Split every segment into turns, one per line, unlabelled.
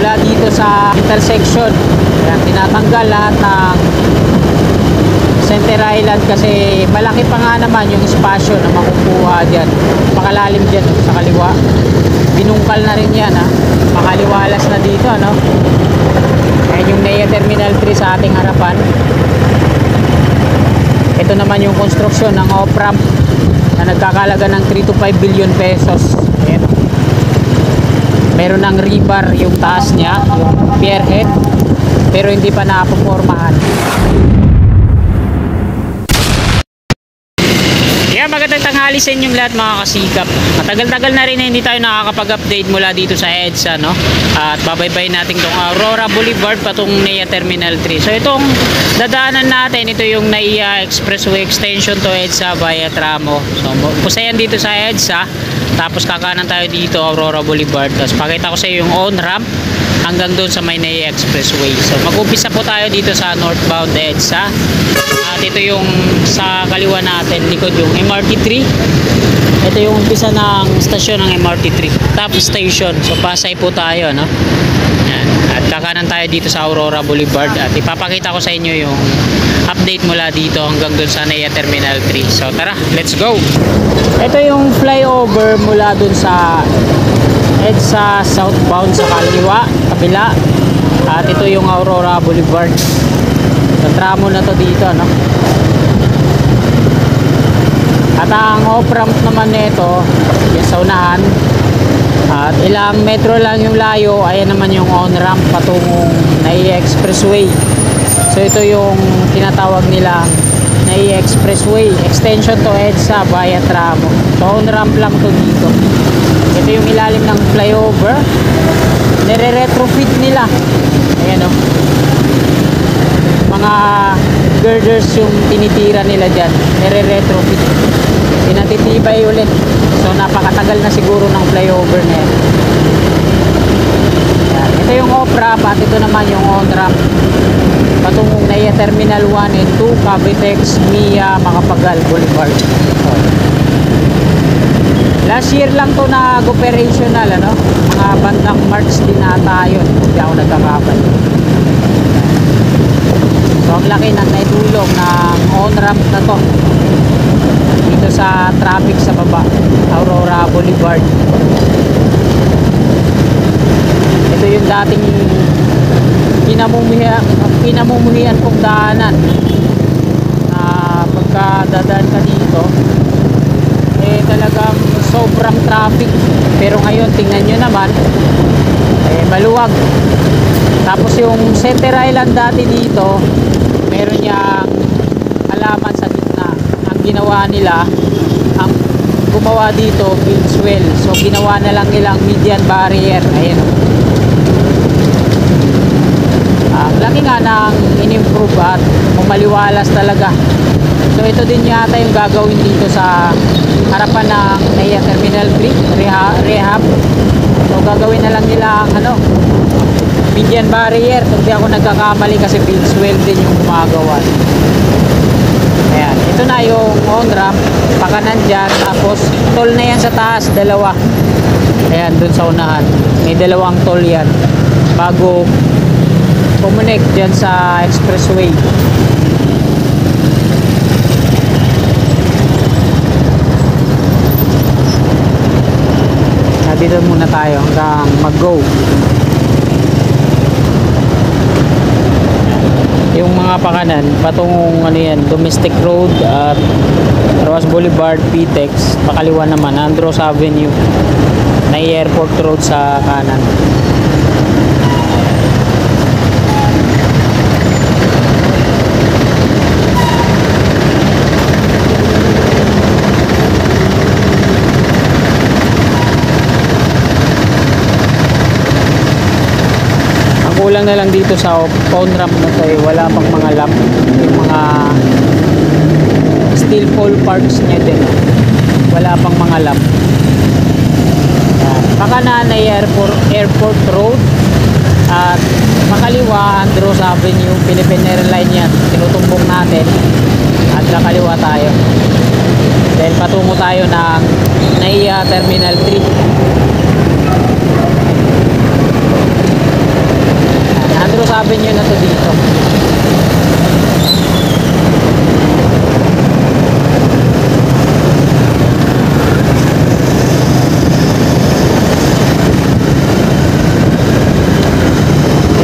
mula dito sa intersection. Ayan, tinatanggal lahat ng Center Island kasi malaki pa nga naman yung espasyo na makukuha dyan. Pakalalim dyan sa kaliwa. Binungkal na rin yan, ha. Makaliwalas na dito, ano. Ayan yung NAIA Terminal 3 sa ating harapan. Ito naman yung construction ng off-ramp na nagkakalaga ng 3 to 5 billion pesos. Ayan. Meron ng rebar yung taas niya, yung pierhead, pero hindi pa napopormahan. Yeah, magandang tanghali sa inyong lahat mga kasikap. Matagal-tagal na rin hindi tayo nakakapag-update mula dito sa EDSA, no? At babaybayin natin itong Aurora Boulevard patong NAIA Terminal 3. So itong dadaanan natin, ito yung NAIA Expressway Extension to EDSA via Tramo. So pusayan dito sa EDSA, tapos kakanan tayo dito Aurora Boulevard. Tapos pakita ko sa iyo yung on-ramp hanggang doon sa may NAIA Expressway. So mag-umpisa po tayo dito sa northbound EDSA. At ito yung sa kaliwa natin, likod yung MRT3. Ito yung umpisa ng stasyon ng MRT3, top station. So pasay po tayo, no? Yan. At kakanan tayo dito sa Aurora Boulevard at ipapakita ko sa inyo yung update mula dito hanggang doon sa NAIA Terminal 3. So tara, let's go. Ito yung flyover mula doon sa EDSA southbound sa kabila. At ito yung Aurora Boulevard. Sa tramo na to dito, no? At ang off-ramp naman nito yung sa unahan. At ilang metro lang yung layo, ayan naman yung on-ramp patungong NAIA Expressway. So ito yung tinatawag nila NAIA Expressway extension to EDSA via tramo. So on-ramp lang to dito. Ito yung ilalim ng flyover. Nire-retrofit nila. Ayan, o. Mga girders yung tinitira nila dyan. Nire-retrofit. Pinatitibay ulit. So napakatagal na siguro ng flyover na yan. Yan. Ito yung off-ramp at ito naman yung on-ramp patungong NAIA Terminal 1 and 2, Cavitex, MIA, Macapagal Boulevard. So, last year lang to nag-operational, ano? Mga bandang March din ata yun. Hindi ako nagkakabal. So ang laki ng naitulong ng on-ramp na to dito sa traffic sa baba, Aurora Boulevard. Ito yung dating pinamumuhian kong daanan na pagkadadaan ka dito eh talagang sobrang traffic, pero ngayon tingnan nyo naman eh maluwag. Tapos yung Center Island dati dito meron niyang halaman sa gitna. Ang ginawa nila, ang gumawa dito Fieldswell, so ginawa na lang nilang median barrier. Ayan, ang laki nga ng in-improve at umaliwalas talaga. So ito din yata yung gagawin dito sa harapan ng NAIA Terminal 3 rehab. So gagawin na lang nila ang ano, median barrier. Kung di ako nagkakamali kasi Fieldswell din yung gumagawa. Ayan, ito na yung on-ramp, pakanan dyan. Tapos toll na yan sa taas, dalawa. Ayan, dun sa unahan may dalawang toll yan bago connect dyan sa expressway. Dito muna tayo hanggang mag-go. Yung mga pakanan patungong ano yan, Domestic Road at Roas Boulevard, PTEX. Pakaliwa naman Andros Avenue, NAIA Airport Road sa kanan. Kulang na lang dito sa on-ramp na to, wala pang mga lamp, yung mga steel pole parts niya din, wala pang mga lamp. Pakanan ay Airport Road at makaliwa Andros Avenue, Philippine Airlines yan, tinutumbok natin at kakaliwa tayo. Then patungo tayo ng NAIA Terminal 3. Avenue na to dito.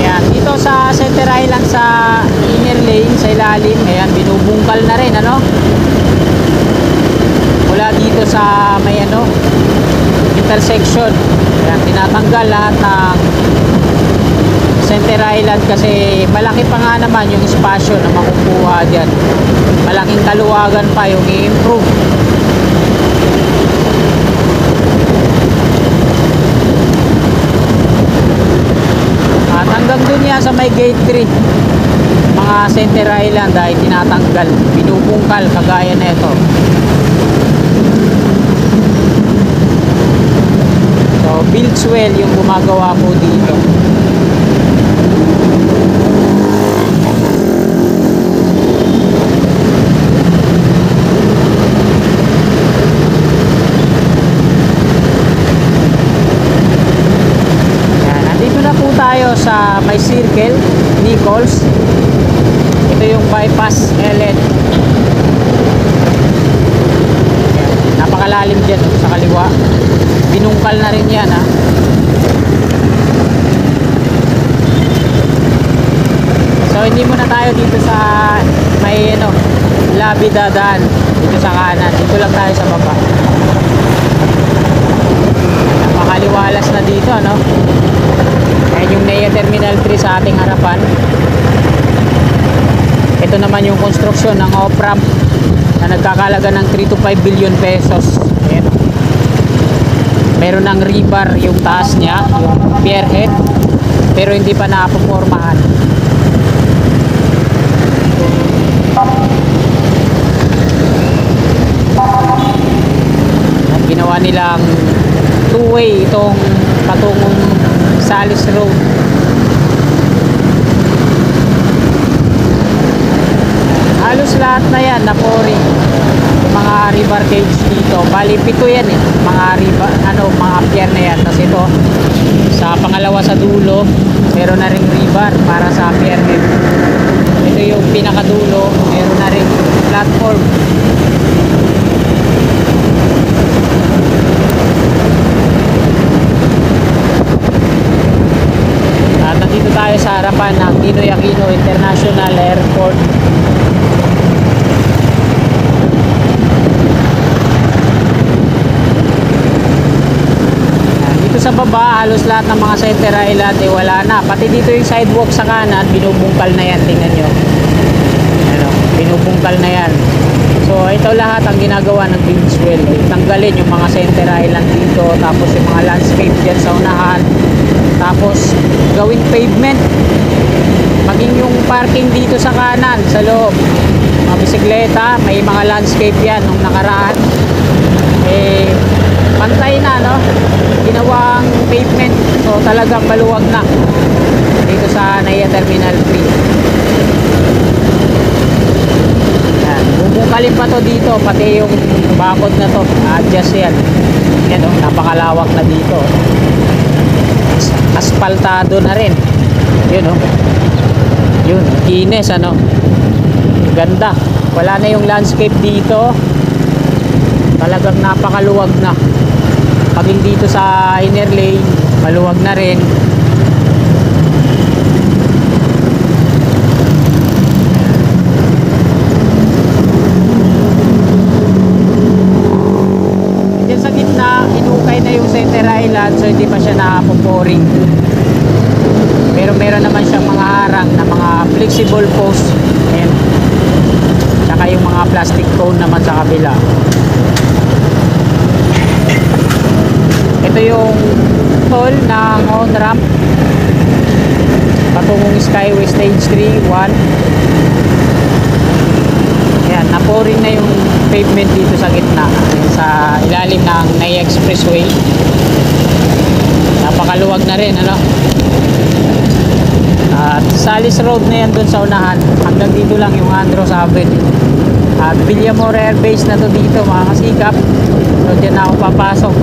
Ayan, dito sa Center Island sa inner lane, sa ilalim, ayan, binubungkal na rin, ano? Mula dito sa may ano, intersection. Ayan, tinatanggal lahat ng Center Island kasi malaki pa nga naman yung espasyo na makukuha dyan. Malaking kaluwagan pa yung i-improve. At hanggang dun yan sa may gate 3, mga Center Island ay tinatanggal, binubungkal kagaya na ito. So, Buildswell yung gumagawa po dito. Yan, nandito na po tayo sa may circle, Nichols. Ito yung bypass LN. Yan, napakalalim dyan sa kaliwa. Binungkal na rin yan, ha. So hindi muna tayo dito sa may ano, lobby dadaan dito sa kanan. Dito lang tayo sa baba. Napakaliwalas na dito, ano. Ayan yung NEA Terminal 3 sa ating harapan. Ito naman yung construction ng off-ramp na nagkakalaga ng 3 to 5 billion pesos. Ayan. Meron ng rebar yung taas niya, yung pierhead, pero hindi pa napopormahan. At ginawa nilang two-way itong patungong Salis Road. Halos lahat na yan na pouring. Mga rebar cage dito, bali pito yan eh, mga rebar, ano, mga pier na yan. Tapos ito sa pangalawa sa dulo meron na ring rebar para sa pier head. Ito yung pinakadulo, meron na ring platform. At nandito tayo sa harapan ng Ninoy Aquino International Airport. Sa baba, halos lahat ng mga Center Island eh wala na. Pati dito yung sidewalk sa kanan, binubungkal na yan. Tingnan nyo. Ano, binubungkal na yan. So, ito lahat ang ginagawa ng Buildswell. Tanggalin yung mga Center Island dito. Tapos yung mga landscape dyan sa unahan. Tapos, gawing pavement. Maging yung parking dito sa kanan, sa loob. Mga bisikleta, may mga landscape yan nung nakaraan. Eh, pantay na, no? Ginawang pavement, so talagang maluwag na dito sa NEA Terminal 3. Yan, bubungkalin pa to dito, pati yung bakod na to, adjust yan. Yan, oh, napakalawak na dito. Aspaltado na rin. Yun, oh. Yun, kinis, ano. Ganda. Wala na yung landscape dito. Talagang napakaluwag na. Paging dito sa inner lane, maluwag na rin. Diyan sa gitna, inukay na yung Center Island, so hindi pa siya nakapoporing. Pero meron naman siyang mga harang na mga flexible post. Ayan. Tsaka yung mga plastic cone naman sa kabila. Ito yung toll ng on-ramp patungong Skyway Stage 3, 1. Ayan, na-pouring na yung pavement dito sa gitna, sa ilalim ng NEA Expressway. Napakaluwag na rin, ano? At Salis Road na yan dun sa unahan. Hanggang dito lang yung Andros Avenue. At Villamor Air Base na to dito, mga kasikap. So dyan na ako papasok.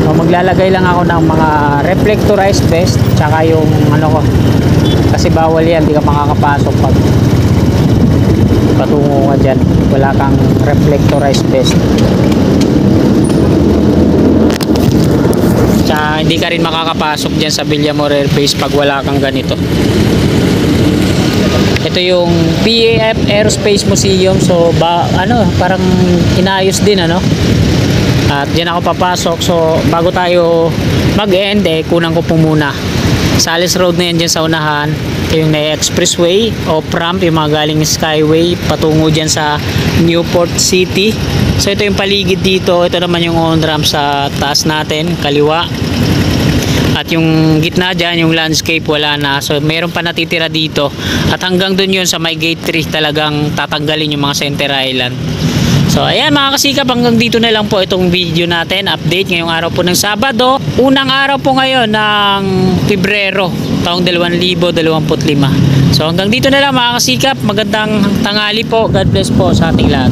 So Maglalagay lang ako ng mga reflectorized vest, tsaka yung ano ko, kasi bawal yan, di ka makakapasok pag patungo ka dyan, wala kang reflectorized vest. Tsaka hindi ka rin makakapasok dyan sa Villamor Air Base pag wala kang ganito. Ito yung PAF Aerospace Museum, so parang inayos din ano. At diyan ako papasok, so bago tayo mag-end kunan ko po muna sa Alice Road na yan dyan sa unahan. Ito yung expressway o ramp, yung mga galing skyway patungo dyan sa Newport City. So ito yung paligid dito, ito naman yung on ramp sa taas natin, kaliwa. At yung gitna dyan, yung landscape, wala na. So meron pa natitira dito. At hanggang dun yun sa may gate 3 talagang tatanggalin yung mga center island. So ayan mga kasikap, hanggang dito na lang po itong video natin. Update ngayong araw po ng Sabado. Unang araw po ngayon ng Pebrero, taong 2025. So hanggang dito na lang mga kasikap. Magandang tanghali po. God bless po sa ating lahat.